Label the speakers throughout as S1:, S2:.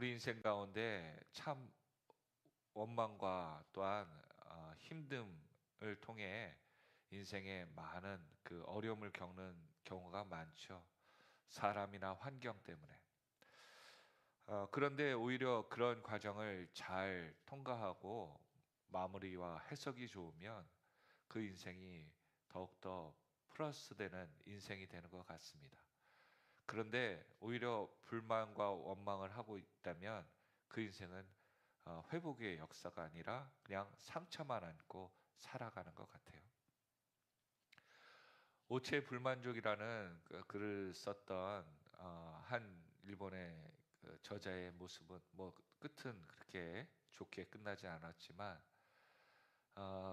S1: 우리 인생 가운데 참 원망과 또한 힘듦을 통해 인생에 많은 그 어려움을 겪는 경우가 많죠. 사람이나 환경 때문에. 그런데 오히려 그런 과정을 잘 통과하고 마무리와 해석이 좋으면 그 인생이 더욱더 플러스 되는 인생이 되는 것 같습니다. 그런데 오히려 불만과 원망을 하고 있다면 그 인생은 회복의 역사가 아니라 그냥 상처만 안고 살아가는 것 같아요. 오체 불만족이라는 그 글을 썼던 한 일본의 그 저자의 모습은 뭐 끝은 그렇게 좋게 끝나지 않았지만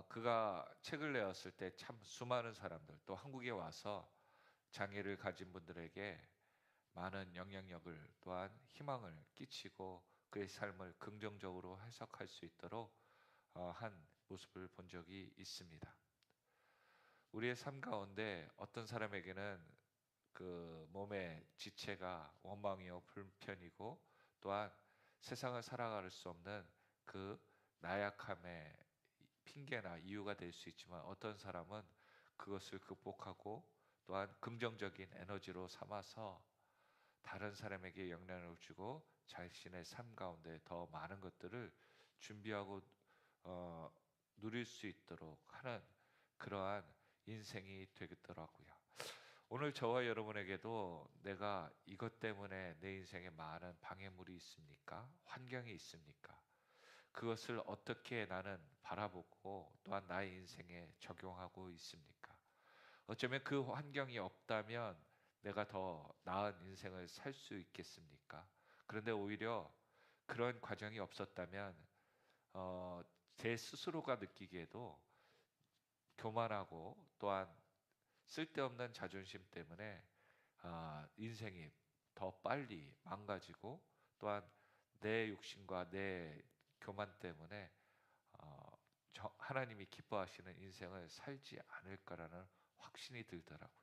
S1: 그가 책을 내었을 때 참 수많은 사람들 또 한국에 와서 장애를 가진 분들에게 많은 영향력을 또한 희망을 끼치고 그의 삶을 긍정적으로 해석할 수 있도록 한 모습을 본 적이 있습니다. 우리의 삶 가운데 어떤 사람에게는 그 몸의 지체가 원망이요 불편이고 또한 세상을 살아갈 수 없는 그 나약함의 핑계나 이유가 될 수 있지만 어떤 사람은 그것을 극복하고 또한 긍정적인 에너지로 삼아서 다른 사람에게 영향을 주고 자신의 삶 가운데 더 많은 것들을 준비하고 어, 누릴 수 있도록 하는 그러한 인생이 되겠더라고요. 오늘 저와 여러분에게도 내가 이것 때문에 내 인생에 많은 방해물이 있습니까? 환경이 있습니까? 그것을 어떻게 나는 바라보고 또한 나의 인생에 적용하고 있습니까? 어쩌면 그 환경이 없다면 내가 더 나은 인생을 살 수 있겠습니까? 그런데 오히려 그런 과정이 없었다면 어, 제 스스로가 느끼기에도 교만하고 또한 쓸데없는 자존심 때문에 인생이 더 빨리 망가지고 또한 내 욕심과 내 교만 때문에 어, 하나님이 기뻐하시는 인생을 살지 않을까라는 확신이 들더라고요.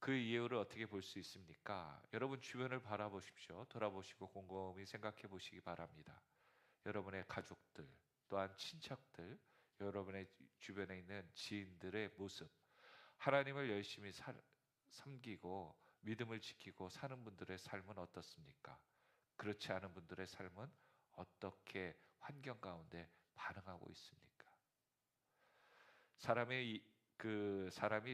S1: 그 이유를 어떻게 볼 수 있습니까? 여러분 주변을 바라보십시오. 돌아보시고 곰곰이 생각해 보시기 바랍니다. 여러분의 가족들, 또한 친척들, 여러분의 주변에 있는 지인들의 모습, 하나님을 열심히 섬기고 믿음을 지키고 사는 분들의 삶은 어떻습니까? 그렇지 않은 분들의 삶은 어떻게 환경 가운데 반응하고 있습니까? 사람이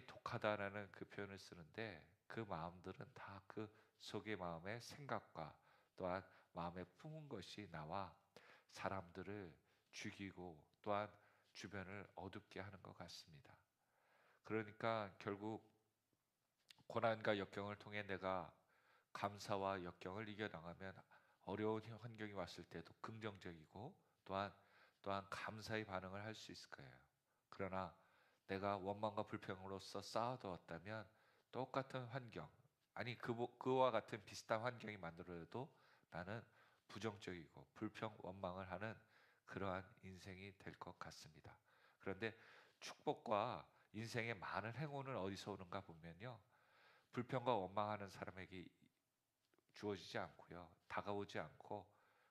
S1: 독하다라는 그 표현을 쓰는데 그 마음들은 다 그 속의 마음의 생각과 또한 마음에 품은 것이 나와 사람들을 죽이고 또한 주변을 어둡게 하는 것 같습니다. 그러니까 결국 고난과 역경을 통해 내가 감사와 역경을 이겨나가면 어려운 환경이 왔을 때도 긍정적이고 또한 감사의 반응을 할 수 있을 거예요. 그러나 내가 원망과 불평으로서 쌓아두었다면 똑같은 환경, 아니 그와 같은 비슷한 환경이 만들어도 나는 부정적이고 불평, 원망을 하는 그러한 인생이 될 것 같습니다. 그런데 축복과 인생의 많은 행운은 어디서 오는가 보면요. 불평과 원망하는 사람에게 주어지지 않고요. 다가오지 않고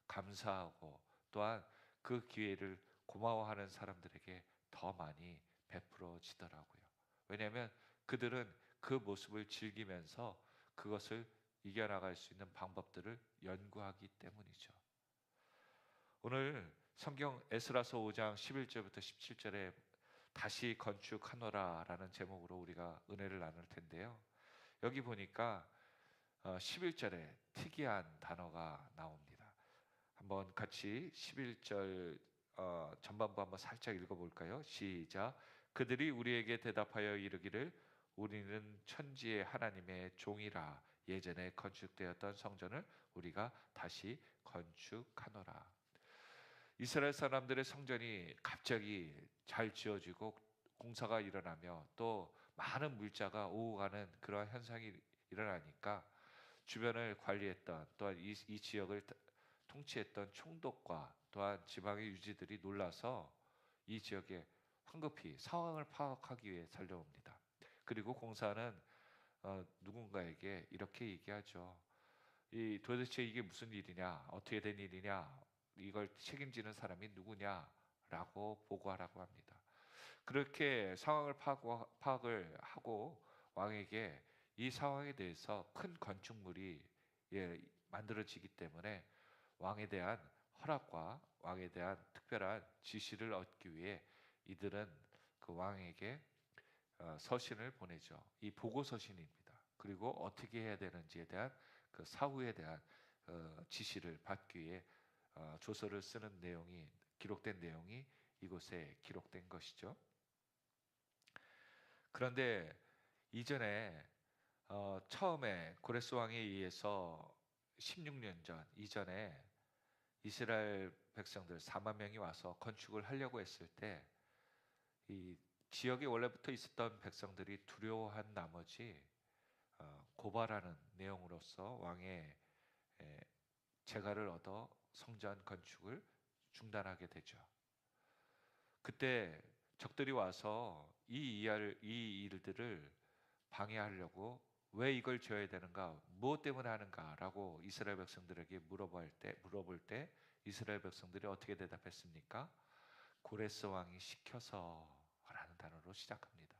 S1: 감사하고 또한 그 기회를 고마워하는 사람들에게 더 많이 베풀어지더라고요. 왜냐하면 그들은 그 모습을 즐기면서 그것을 이겨나갈 수 있는 방법들을 연구하기 때문이죠. 오늘 성경 에스라서 5장 11절부터 17절에 다시 건축하노라라는 제목으로 우리가 은혜를 나눌 텐데요. 여기 보니까 11절에 특이한 단어가 나옵니다. 한번 같이 11절 전반부 한번 살짝 읽어볼까요? 시작. 그들이 우리에게 대답하여 이르기를 우리는 천지의 하나님의 종이라. 예전에 건축되었던 성전을 우리가 다시 건축하노라. 이스라엘 사람들의 성전이 갑자기 잘 지어지고 공사가 일어나며 또 많은 물자가 오고 가는 그러한 현상이 일어나니까 주변을 관리했던 또한 이 지역을 통치했던 총독과 또한 지방의 유지들이 놀라서 이 지역에 황급히 상황을 파악하기 위해 달려옵니다. 그리고 공사는 누군가에게 이렇게 얘기하죠. 이 도대체 이게 무슨 일이냐, 어떻게 된 일이냐, 이걸 책임지는 사람이 누구냐라고 보고하라고 합니다. 그렇게 상황을 파악을 하고 왕에게 이 상황에 대해서 큰 건축물이 만들어지기 때문에 왕에 대한 허락과 왕에 대한 특별한 지시를 얻기 위해 이들은 그 왕에게 서신을 보내죠. 이 보고 서신입니다. 그리고 어떻게 해야 되는지에 대한 그 사후에 대한 지시를 받기 위해 조서를 쓰는 내용이 기록된 내용이 이곳에 기록된 것이죠. 그런데 이전에 처음에 고레스 왕에 의해서 16년 전 이전에 이스라엘 백성들 4만 명이 와서 건축을 하려고 했을 때 이 지역에 원래부터 있었던 백성들이 두려워한 나머지 고발하는 내용으로서 왕의 재가를 얻어 성전 건축을 중단하게 되죠. 그때 적들이 와서 이 일들을 방해하려고 왜 이걸 지어야 되는가, 무엇 때문에 하는가라고 이스라엘 백성들에게 물어볼 때 이스라엘 백성들이 어떻게 대답했습니까? 고레스 왕이 시켜서라는 단어로 시작합니다.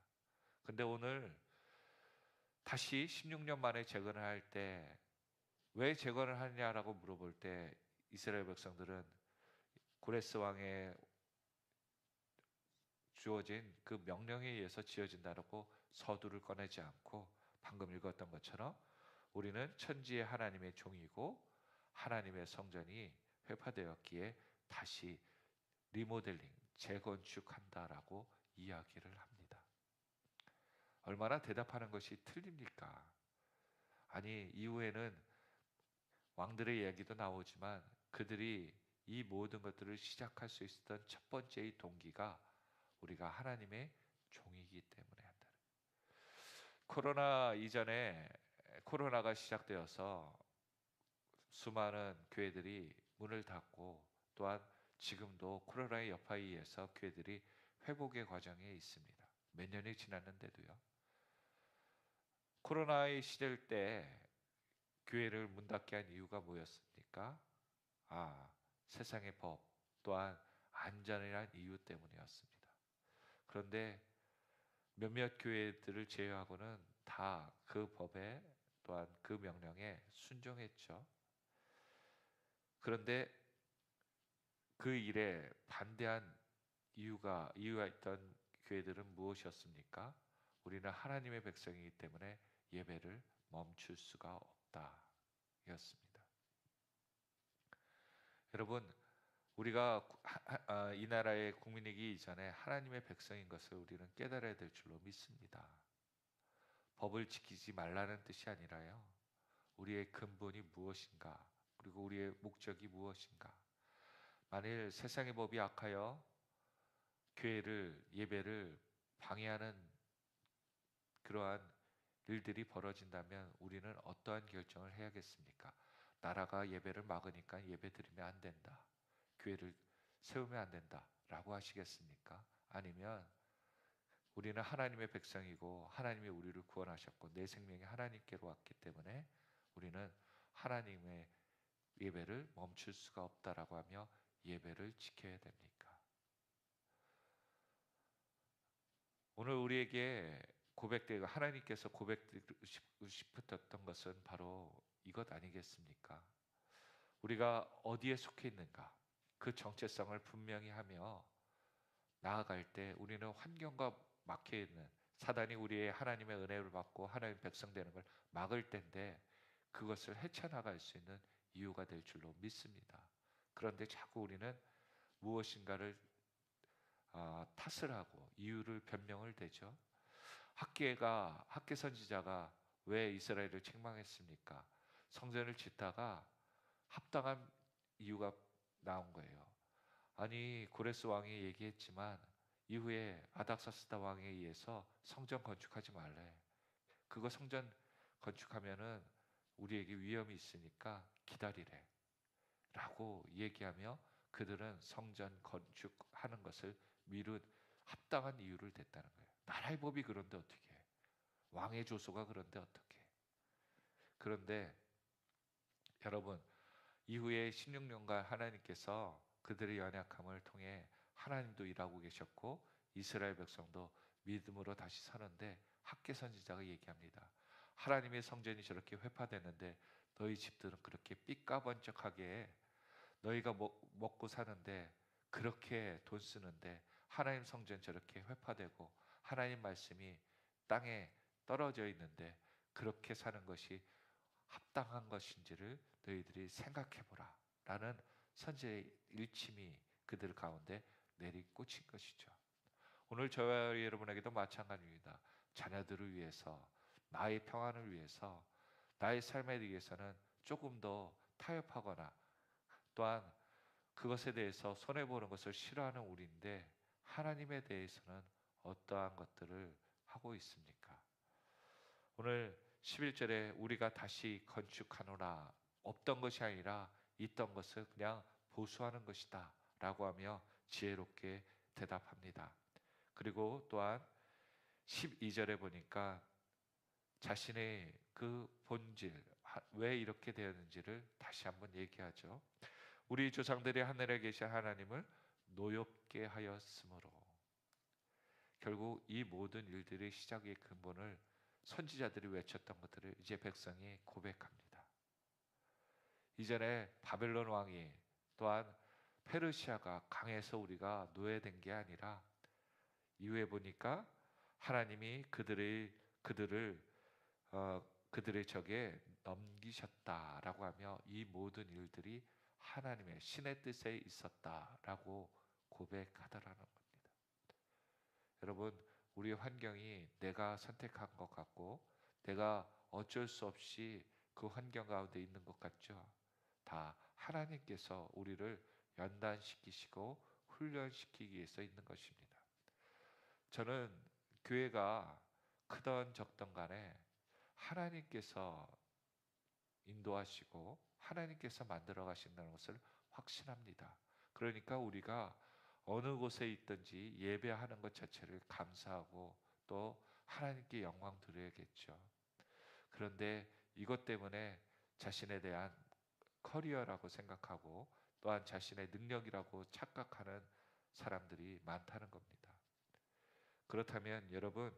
S1: 근데 오늘 다시 16년 만에 재건을 할 때 왜 재건을 하느냐라고 물어볼 때 이스라엘 백성들은 고레스 왕의 주어진 그 명령에 의해서 지어진다라고 서두를 꺼내지 않고 방금 읽었던 것처럼 우리는 천지의 하나님의 종이고 하나님의 성전이 회파되었기에 다시 리모델링, 재건축한다라고 이야기를 합니다. 얼마나 대답하는 것이 틀립니까? 아니, 이후에는 왕들의 이야기도 나오지만 그들이 이 모든 것들을 시작할 수 있었던 첫 번째의 동기가 우리가 하나님의 종이기 때문에 한다. 코로나 이전에 코로나가 시작되어서 수많은 교회들이 문을 닫고 또한 지금도 코로나의 여파에 의해서 교회들이 회복의 과정에 있습니다. 몇 년이 지났는데도요. 코로나의 시절 때 교회를 문 닫게 한 이유가 뭐였습니까? 세상의 법 또한 안전이란 이유 때문이었습니다. 그런데 몇몇 교회들을 제외하고는 다 그 법에 또한 그 명령에 순종했죠. 그런데 그 일에 반대한 이유가 있던 교회들은 무엇이었습니까? 우리는 하나님의 백성이기 때문에 예배를 멈출 수가 없다 였습니다. 여러분, 우리가 이 나라의 국민이기 이전에 하나님의 백성인 것을 우리는 깨달아야 될 줄로 믿습니다. 법을 지키지 말라는 뜻이 아니라요, 우리의 근본이 무엇인가, 그리고 우리의 목적이 무엇인가. 만일 세상의 법이 악하여 예배를 방해하는 그러한 일들이 벌어진다면 우리는 어떠한 결정을 해야겠습니까? 나라가 예배를 막으니까 예배 드리면 안 된다, 교회를 세우면 안 된다 라고 하시겠습니까? 아니면 우리는 하나님의 백성이고 하나님이 우리를 구원하셨고 내 생명이 하나님께로 왔기 때문에 우리는 하나님의 예배를 멈출 수가 없다라고 하며 예배를 지켜야 됩니까? 오늘 우리에게 하나님께서 고백되고 싶으셨던 것은 바로 이것 아니겠습니까? 우리가 어디에 속해 있는가, 그 정체성을 분명히 하며 나아갈 때 우리는 환경과 막혀 있는 사단이 우리의 하나님의 은혜를 받고 하나님의 백성 되는 걸 막을 텐데 그것을 헤쳐나갈 수 있는 이유가 될 줄로 믿습니다. 그런데 자꾸 우리는 무엇인가를 탓을 하고 이유를 변명을 대죠. 학계 선지자가 왜 이스라엘을 책망했습니까? 성전을 짓다가 합당한 이유가 나온 거예요. 아니, 고레스 왕이 얘기했지만 이후에 아닥사스다 왕에 의해서 성전 건축하지 말래. 그거 성전 건축하면은 우리에게 위험이 있으니까 기다리래 라고 얘기하며 그들은 성전 건축하는 것을 미룬 합당한 이유를 댔다는 거예요. 나라의 법이 그런데 어떻게 해? 왕의 조소가 그런데 어떻게 해? 그런데 여러분, 이후에 16년간 하나님께서 그들의 연약함을 통해 하나님도 일하고 계셨고 이스라엘 백성도 믿음으로 다시 사는데, 학개 선지자가 얘기합니다. 하나님의 성전이 저렇게 회파되는데 너희 집들은 그렇게 삐까번쩍하게, 너희가 먹고 사는데 그렇게 돈 쓰는데 하나님 성전 저렇게 회파되고 하나님 말씀이 땅에 떨어져 있는데 그렇게 사는 것이 합당한 것인지를 너희들이 생각해보라 라는 선지의 일침이 그들 가운데 내리꽂힌 것이죠. 오늘 저와 여러분에게도 마찬가지입니다. 자녀들을 위해서, 나의 평안을 위해서, 나의 삶에 대해서는 조금 더 타협하거나 또한 그것에 대해서 손해보는 것을 싫어하는 우리인데, 하나님에 대해서는 어떠한 것들을 하고 있습니까? 오늘 11절에 우리가 다시 건축하노라, 없던 것이 아니라 있던 것을 그냥 보수하는 것이다 라고 하며 지혜롭게 대답합니다. 그리고 또한 12절에 보니까 자신의 그 본질, 왜 이렇게 되었는지를 다시 한번 얘기하죠. 우리 조상들이 하늘에 계신 하나님을 노엽게 하였으므로. 결국 이 모든 일들의 시작의 근본을 선지자들이 외쳤던 것들을 이제 백성이 고백합니다. 이전에 바벨론 왕이, 또한 페르시아가 강해서 우리가 노예된 게 아니라 이후에 보니까 하나님이 그들을 그들의 적에 넘기셨다라고 하며 이 모든 일들이 하나님의 신의 뜻에 있었다라고 고백하더라는 겁니다. 여러분, 우리의 환경이 내가 선택한 것 같고 내가 어쩔 수 없이 그 환경 가운데 있는 것 같죠? 다 하나님께서 우리를 연단시키시고 훈련시키기 위해서 있는 것입니다. 저는 교회가 크던 적던 간에 하나님께서 인도하시고 하나님께서 만들어 가신다는 것을 확신합니다. 그러니까 우리가 어느 곳에 있든지 예배하는 것 자체를 감사하고 또 하나님께 영광 드려야겠죠. 그런데 이것 때문에 자신에 대한 커리어라고 생각하고 또한 자신의 능력이라고 착각하는 사람들이 많다는 겁니다. 그렇다면 여러분,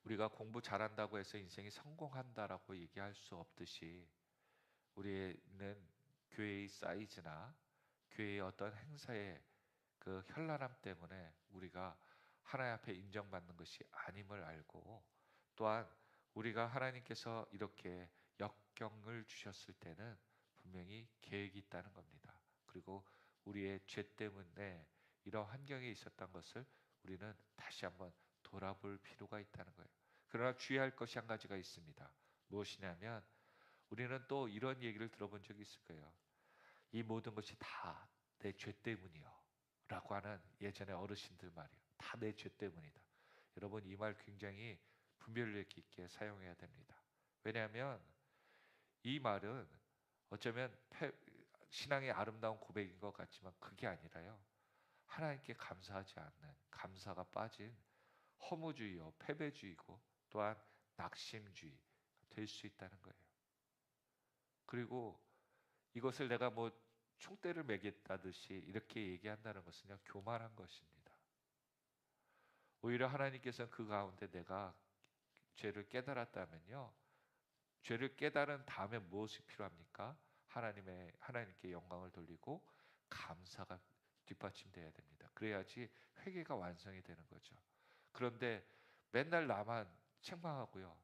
S1: 우리가 공부 잘한다고 해서 인생이 성공한다라고 얘기할 수 없듯이, 우리는 교회의 사이즈나 교회의 어떤 행사의 그 현란함 때문에 우리가 하나님 앞에 인정받는 것이 아님을 알고, 또한 우리가 하나님께서 이렇게 역경을 주셨을 때는 분명히 계획이 있다는 겁니다. 그리고 우리의 죄 때문에 이런 환경에 있었던 것을 우리는 다시 한번 돌아볼 필요가 있다는 거예요. 그러나 주의할 것이 한 가지가 있습니다. 무엇이냐면, 우리는 또 이런 얘기를 들어본 적이 있을 거예요. 이 모든 것이 다 내 죄 때문이요 라고 하는 예전에 어르신들 말이에요. 다 내 죄 때문이다. 여러분, 이 말 굉장히 분별력 있게 사용해야 됩니다. 왜냐하면 이 말은 어쩌면 신앙의 아름다운 고백인 것 같지만 그게 아니라요, 하나님께 감사하지 않는, 감사가 빠진 허무주의요, 패배주의고 또한 낙심주의 될 수 있다는 거예요. 그리고 이것을 내가 뭐 총대를 매겠다듯이 이렇게 얘기한다는 것은요, 교만한 것입니다. 오히려 하나님께서는 그 가운데 내가 죄를 깨달았다면요, 죄를 깨달은 다음에 무엇이 필요합니까? 하나님께 영광을 돌리고 감사가 뒷받침돼야 됩니다. 그래야지 회개가 완성이 되는 거죠. 그런데 맨날 나만 책망하고요,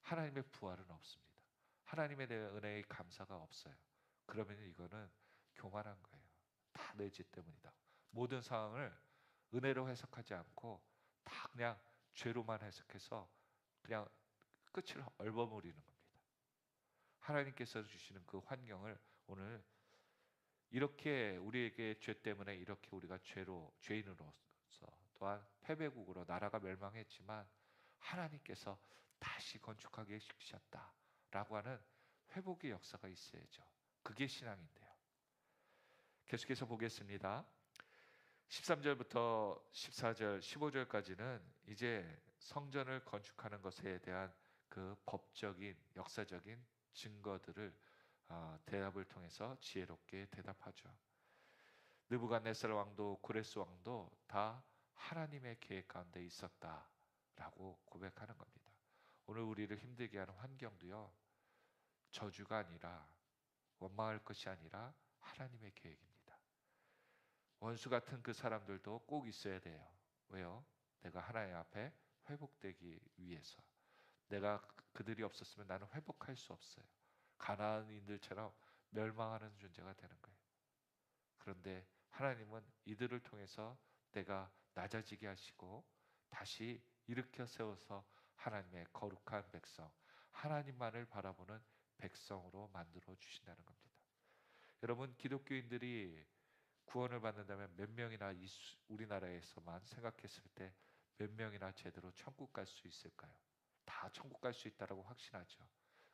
S1: 하나님의 부활은 없습니다. 하나님의 은혜의 감사가 없어요. 그러면 이거는 교만한 거예요. 다 내 죄 때문이다. 모든 상황을 은혜로 해석하지 않고 다 그냥 죄로만 해석해서 그냥 끝을 얼버무리는 겁니다. 하나님께서 주시는 그 환경을 오늘 이렇게 우리에게 죄 때문에 이렇게 우리가 죄인으로서 또한 패배국으로 나라가 멸망했지만 하나님께서 다시 건축하게 시키셨다라고 하는 회복의 역사가 있어야죠. 그게 신앙인데요. 계속해서 보겠습니다. 13절부터 14절, 15절까지는 이제 성전을 건축하는 것에 대한 그 법적인, 역사적인 증거들을 대답을 통해서 지혜롭게 대답하죠. 느부갓네살 왕도 고레스 왕도 다 하나님의 계획 가운데 있었다라고 고백하는 겁니다. 오늘 우리를 힘들게 하는 환경도요, 저주가 아니라, 원망할 것이 아니라 하나님의 계획입니다. 원수 같은 그 사람들도 꼭 있어야 돼요. 왜요? 내가 하나님 앞에 회복되기 위해서. 내가 그들이 없었으면 나는 회복할 수 없어요. 가나안인들처럼 멸망하는 존재가 되는 거예요. 그런데 하나님은 이들을 통해서 내가 낮아지게 하시고 다시 일으켜 세워서 하나님의 거룩한 백성, 하나님만을 바라보는 백성으로 만들어 주신다는 겁니다. 여러분, 기독교인들이 구원을 받는다면 몇 명이나 우리나라에서만 생각했을 때 몇 명이나 제대로 천국 갈 수 있을까요? 다 천국 갈 수 있다라고 확신하죠.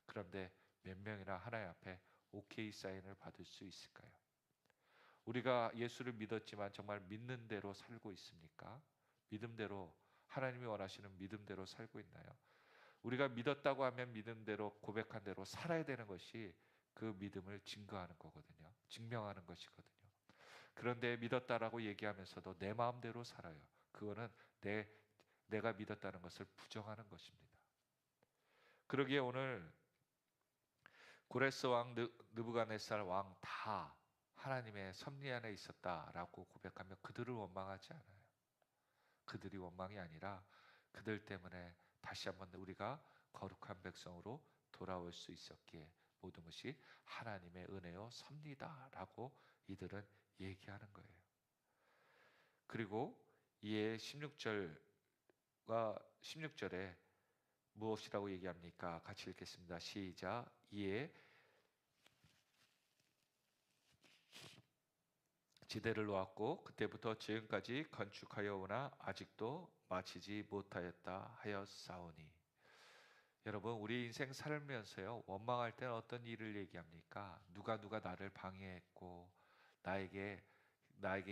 S1: 그런데 몇 명이나 하나님 앞에 오케이 사인을 받을 수 있을까요? 우리가 예수를 믿었지만 정말 믿는 대로 살고 있습니까? 믿음대로, 하나님이 원하시는 믿음대로 살고 있나요? 우리가 믿었다고 하면 믿은 대로, 고백한 대로 살아야 되는 것이 그 믿음을 증거하는 거거든요. 증명하는 것이거든요. 그런데 믿었다라고 얘기하면서도 내 마음대로 살아요. 그거는 내가 믿었다는 것을 부정하는 것입니다. 그러기에 오늘 고레스 왕, 느부갓네살 왕 다 하나님의 섭리 안에 있었다라고 고백하며 그들을 원망하지 않아요. 그들이 원망이 아니라 그들 때문에 다시 한번 우리가 거룩한 백성으로 돌아올 수 있었기에 모든 것이 하나님의 은혜요 섭리다라고 이들은 얘기하는 거예요. 그리고 이에 16절에 무엇이라고 얘기합니까? 같이 읽겠습니다. 시작. 이에 지대를 놓았고 그때부터 지금까지 건축하여 오나 아직도 마치지 못하였다 하였사오니. 여러분, 우리 인생 살면서요, 원망할 때는 어떤 일을 얘기합니까? 누가 나를 방해했고 나에게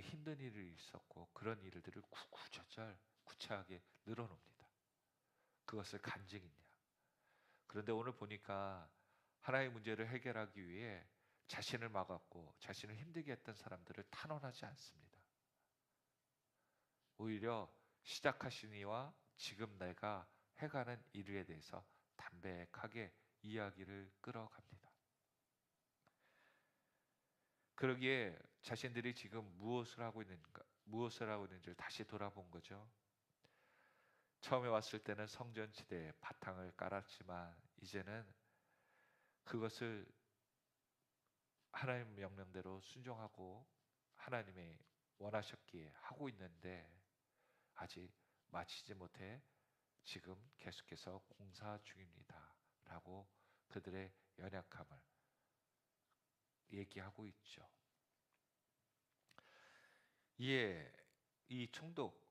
S1: 힘든 일이 있었고 그런 일들을 구구절절 구체하게 늘어놓습니다. 그것을 간증이냐. 그런데 오늘 보니까 하나의 문제를 해결하기 위해 자신을 막았고 자신을 힘들게 했던 사람들을 탄원하지 않습니다. 오히려 시작하신 이와 지금 내가 해가는 일에 대해서 담백하게 이야기를 끌어갑니다. 그러기에 자신들이 지금 무엇을 하고 있는지를 다시 돌아본 거죠. 처음에 왔을 때는 성전지대에 바탕을 깔았지만 이제는 그것을 하나님 명령대로 순종하고 하나님이 원하셨기에 하고 있는데 아직 마치지 못해 지금 계속해서 공사 중입니다 라고 그들의 연약함을 얘기하고 있죠. 이에 이 총독,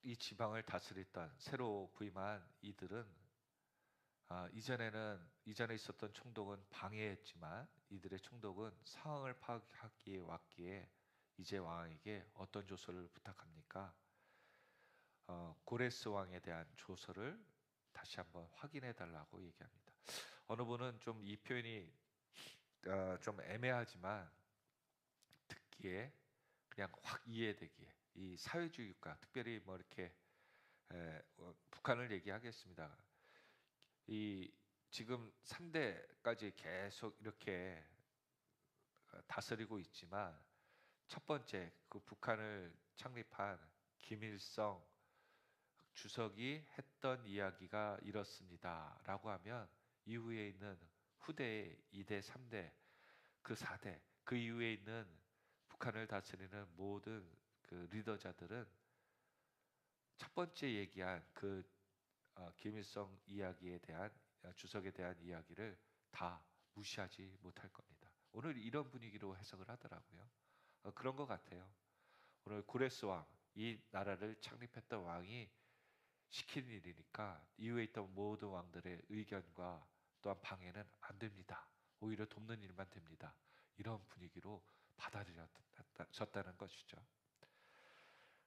S1: 이 지방을 다스렸던 새로 부임한 이들은 이전에 있었던 총독은 방해했지만 이들의 총독은 상황을 파악하기에 왔기에 이제 왕에게 어떤 조서를 부탁합니까? 고레스 왕에 대한 조서를 다시 한번 확인해 달라고 얘기합니다. 어느 분은 좀 이 표현이 좀 애매하지만 듣기에 그냥 확 이해되기에 이 사회주의 국가, 특별히 뭐 이렇게 북한을 얘기하겠습니다. 이 지금 3대까지 계속 이렇게 다스리고 있지만 첫 번째 그 북한을 창립한 김일성 주석이 했던 이야기가 이렇습니다라고 하면 이후에 있는 후대의 2대, 3대, 그 4대, 그 이후에 있는 북한을 다스리는 모든 그 리더자들은 첫 번째 얘기한 그 김일성 이야기에 대한 주석에 대한 이야기를 다 무시하지 못할 겁니다. 오늘 이런 분위기로 해석을 하더라고요. 그런 것 같아요. 오늘 고레스 왕, 이 나라를 창립했던 왕이 시킨 일이니까 이후에 있던 모든 왕들의 의견과 또한 방해는 안 됩니다. 오히려 돕는 일만 됩니다. 이런 분위기로 받아들여졌다는 것이죠.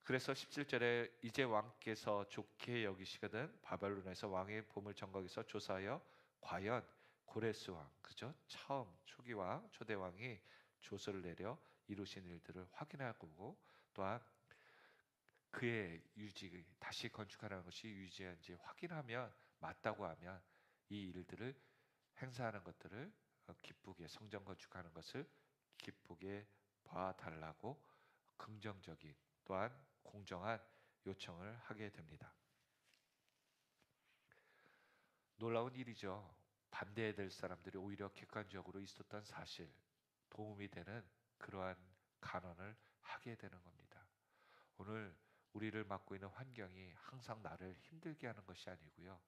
S1: 그래서 17절에 이제 왕께서 좋게 여기시거든 바벨론에서 왕의 보물 정각에서 조사하여 과연 고레스 왕, 그죠? 처음 초기 왕, 초대 왕이 조서를 내려 이루신 일들을 확인하고, 또한 그의 유지, 다시 건축하라는 것이 유지한지 확인하면, 맞다고 하면 이 일들을 행사하는 것들을 기쁘게, 성전 건축하는 것을 기쁘게 봐달라고 긍정적인, 또한 공정한 요청을 하게 됩니다. 놀라운 일이죠. 반대해야 될 사람들이 오히려 객관적으로 있었던 사실, 도움이 되는 그러한 간언을 하게 되는 겁니다. 오늘 우리를 맡고 있는 환경이 항상 나를 힘들게 하는 것이 아니고요,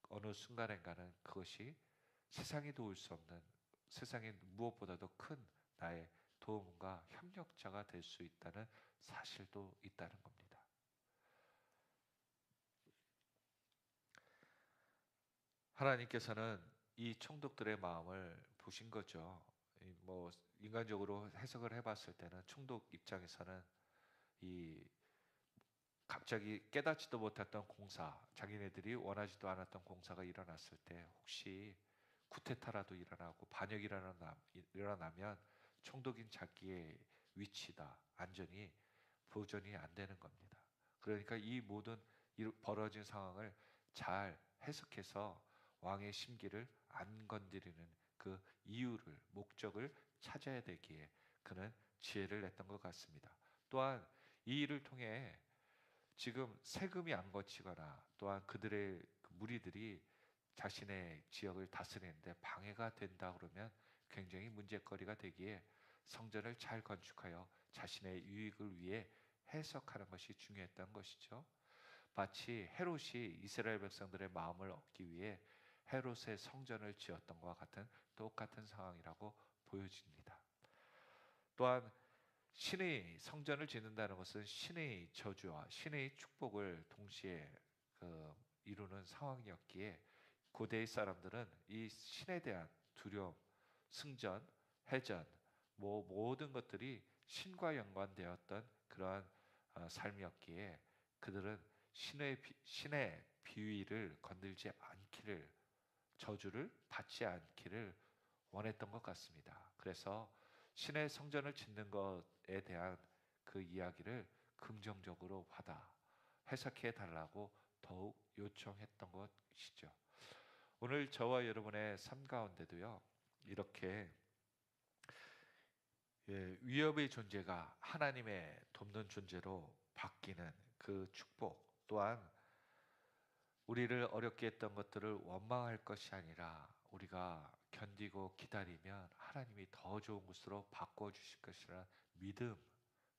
S1: 어느 순간인가는 그것이 세상이 도울 수 없는, 세상에 무엇보다도 큰 나의 도움과 협력자가 될 수 있다는 사실도 있다는 겁니다. 하나님께서는 이 총독들의 마음을 보신 거죠. 뭐 인간적으로 해석을 해봤을 때는 총독 입장에서는 이 갑자기 깨닫지도 못했던 공사, 자기네들이 원하지도 않았던 공사가 일어났을 때 혹시 쿠데타라도 일어나고 반역이 일어나면 총독인 자기의 위치다, 안전이 보존이 안 되는 겁니다. 그러니까 이 모든 벌어진 상황을 잘 해석해서 왕의 심기를 안 건드리는 그 이유를, 목적을 찾아야 되기에 그는 지혜를 냈던 것 같습니다. 또한 이 일을 통해 지금 세금이 안 거치거나, 또한 그들의 무리들이 자신의 지역을 다스리는데 방해가 된다 그러면 굉장히 문제거리가 되기에 성전을 잘 건축하여 자신의 유익을 위해 해석하는 것이 중요했던 것이죠. 마치 헤롯이 이스라엘 백성들의 마음을 얻기 위해 헤롯의 성전을 지었던 것과 같은 똑같은 상황이라고 보여집니다. 또한 신의 성전을 짓는다는 것은 신의 저주와 신의 축복을 동시에 이루는 상황이었기에 고대의 사람들은 이 신에 대한 두려움, 승전, 해전, 모든 것들이 신과 연관되었던 그러한 삶이었기에 그들은 신의 비위를 건들지 않기를, 저주를 받지 않기를 원했던 것 같습니다. 그래서 신의 성전을 짓는 것에 대한 그 이야기를 긍정적으로 받아 해석해 달라고 더욱 요청했던 것이죠. 오늘 저와 여러분의 삶 가운데도요, 이렇게 위협의 존재가 하나님의 돕는 존재로 바뀌는 그 축복, 또한 우리를 어렵게 했던 것들을 원망할 것이 아니라 우리가 견디고 기다리면 하나님이 더 좋은 곳으로 바꿔주실 것이라는 믿음,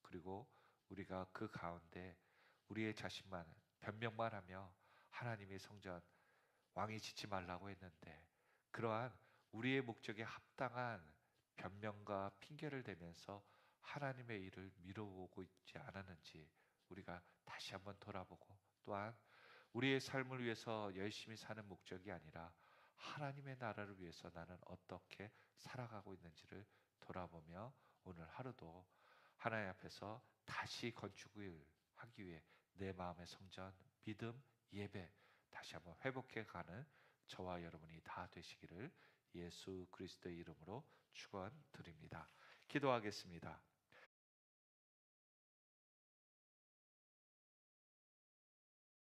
S1: 그리고 우리가 그 가운데 우리의 자신만 변명만 하며 하나님의 성전, 왕이 짓지 말라고 했는데 그러한 우리의 목적에 합당한 변명과 핑계를 대면서 하나님의 일을 미뤄보고 있지 않았는지 우리가 다시 한번 돌아보고, 또한 우리의 삶을 위해서 열심히 사는 목적이 아니라 하나님의 나라를 위해서 나는 어떻게 살아가고 있는지를 돌아보며 오늘 하루도 하나님 앞에서 다시 건축을 하기 위해 내 마음의 성전, 믿음, 예배 다시 한번 회복해 가는 저와 여러분이 다 되시기를 예수 그리스도의 이름으로 축원드립니다. 기도하겠습니다.